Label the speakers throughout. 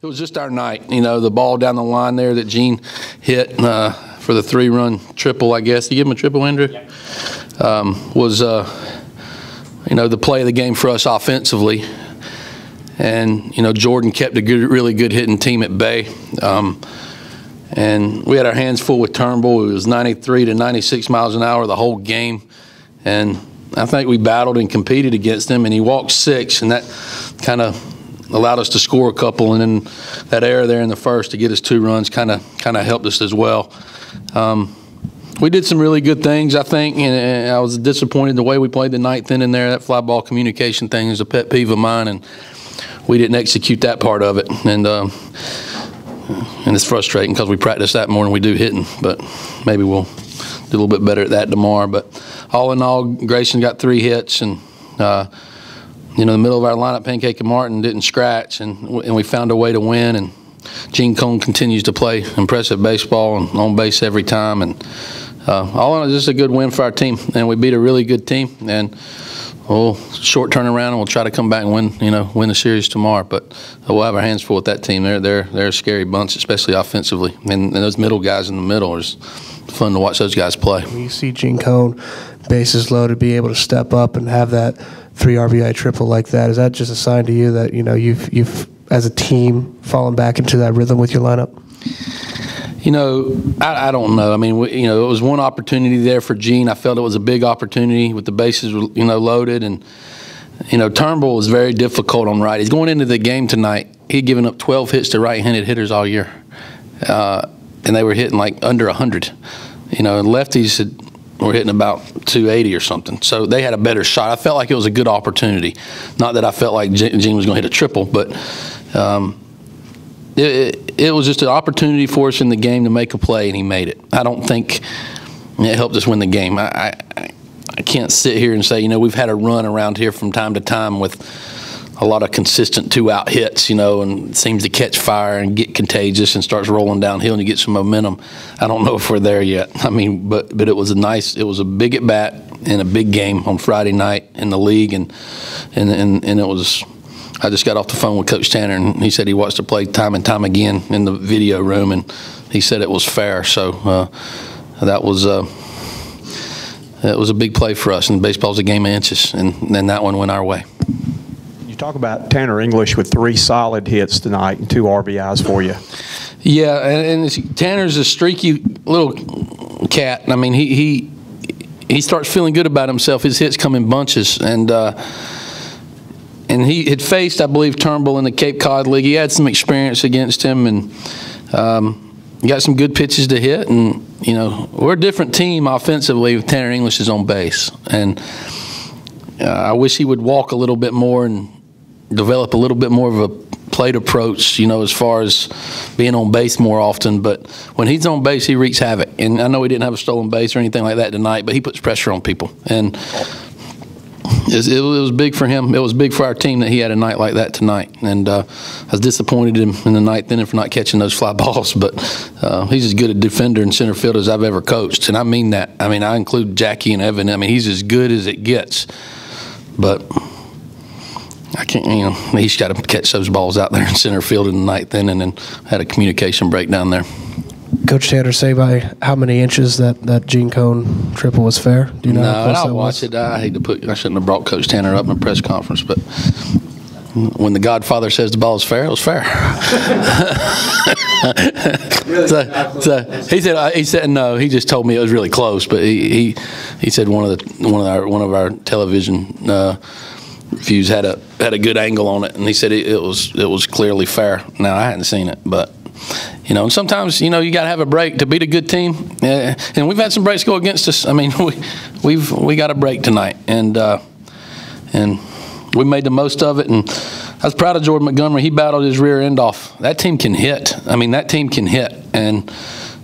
Speaker 1: It was just our night. You know, the ball down the line there that Gene hit for the 3-run triple, I guess. You give him a triple, Andrew? Yeah. Was, you know, the play of the game for us offensively. And, you know, Jordan kept a really good hitting team at bay. And we had our hands full with Turnbull. It was 93 to 96 miles an hour the whole game. And I think we battled and competed against him, and he walked 6, and that kind of allowed us to score a couple, and then that error there in the first to get us 2 runs kind of helped us as well. We did some really good things, I think, and I was disappointed the way we played the 9th inning there. That fly ball communication thing is a pet peeve of mine, and we didn't execute that part of it. And it's frustrating because we practice that more than we do hitting, but maybe we'll do a little bit better at that tomorrow. But all in all, Grayson got 3 hits, and you know, the middle of our lineup, Pancake and Martin didn't scratch, and we found a way to win. And Gene Cone continues to play impressive baseball and on base every time. And all in all, just a good win for our team. And we beat a really good team. And we'll short turnaround, and we'll try to come back and win the series tomorrow. But we'll have our hands full with that team. They're a scary bunch, especially offensively. And those middle guys in the middle is fun to watch those guys play.
Speaker 2: When you see Gene Cone, bases loaded, be able to step up and have that 3 RBI triple like that, is that just a sign to you that, you know, you've as a team fallen back into that rhythm with your lineup?
Speaker 1: You know, I don't know. I mean, you know, it was one opportunity there for Gene. I felt it was a big opportunity with the bases, you know, loaded. And, you know, Turnbull was very difficult on right. He's going into the game tonight. He'd given up 12 hits to right-handed hitters all year. And they were hitting like under 100. You know, and lefties were hitting about 280 or something. So they had a better shot. I felt like it was a good opportunity. Not that I felt like Gene was going to hit a triple, but it was just an opportunity for us in the game to make a play, and he made it. I don't think it helped us win the game. I can't sit here and say, you know, we've had a run around here from time to time with a lot of consistent 2-out hits, you know, and it seems to catch fire and get contagious and starts rolling downhill and you get some momentum. I don't know if we're there yet. I mean, but it was it was a big at bat and a big game on Friday night in the league, and it was. I just got off the phone with Coach Tanner, and he said he watched the play time and time again in the video room, and he said it was fair. So that was a big play for us, and baseball's a game of inches, and then that one went our way.
Speaker 3: You talk about Tanner English with 3 solid hits tonight and 2 RBIs for you.
Speaker 1: Yeah, and Tanner's a streaky little cat. I mean, he starts feeling good about himself. His hits come in bunches, and he had faced, I believe, Turnbull in the Cape Cod League. He had some experience against him, and he got some good pitches to hit. And, you know, we're a different team offensively with Tanner English is on base. And I wish he would walk a little bit more and develop a little bit more of a plate approach, you know, as far as being on base more often. But when he's on base, he wreaks havoc. And I know he didn't have a stolen base or anything like that tonight, but he puts pressure on people. And it was big for him. It was big for our team that he had a night like that tonight. And I was disappointed in the 9th inning for not catching those fly balls. But he's as good a defender in center field as I've ever coached. And I mean that. I mean, I include Jackie and Evan. I mean, he's as good as it gets. But I can't, you know, he's got to catch those balls out there in center field in the 9th inning, and had a communication breakdown there.
Speaker 2: Coach Tanner say by how many inches that Gene Cone triple was fair? Do you know?
Speaker 1: No, and I'll watch it. I shouldn't have brought Coach Tanner up in a press conference, but when the Godfather says the ball is fair, it was fair. so he said no. He just told me it was really close, but he said one of our television views had a good angle on it, and he said it was clearly fair. Now I hadn't seen it, but. You know, and sometimes, you know, you got to have a break to beat a good team. And we've had some breaks go against us. I mean, we got a break tonight, and we made the most of it. And I was proud of Jordan Montgomery. He battled his rear end off. That team can hit. I mean, that team can hit. And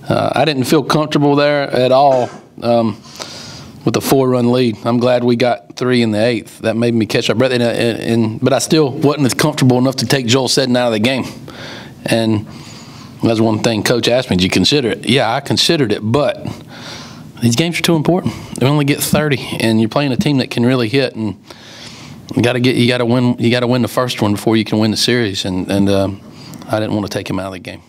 Speaker 1: I didn't feel comfortable there at all with a 4-run lead. I'm glad we got 3 in the 8th. That made me catch my breath. But I still wasn't as comfortable enough to take Joel Seddon out of the game. And that's one thing Coach asked me, did you consider it? Yeah, I considered it, but these games are too important. They only get 30, and you're playing a team that can really hit, and you got to win the first one before you can win the series. And I didn't want to take him out of the game.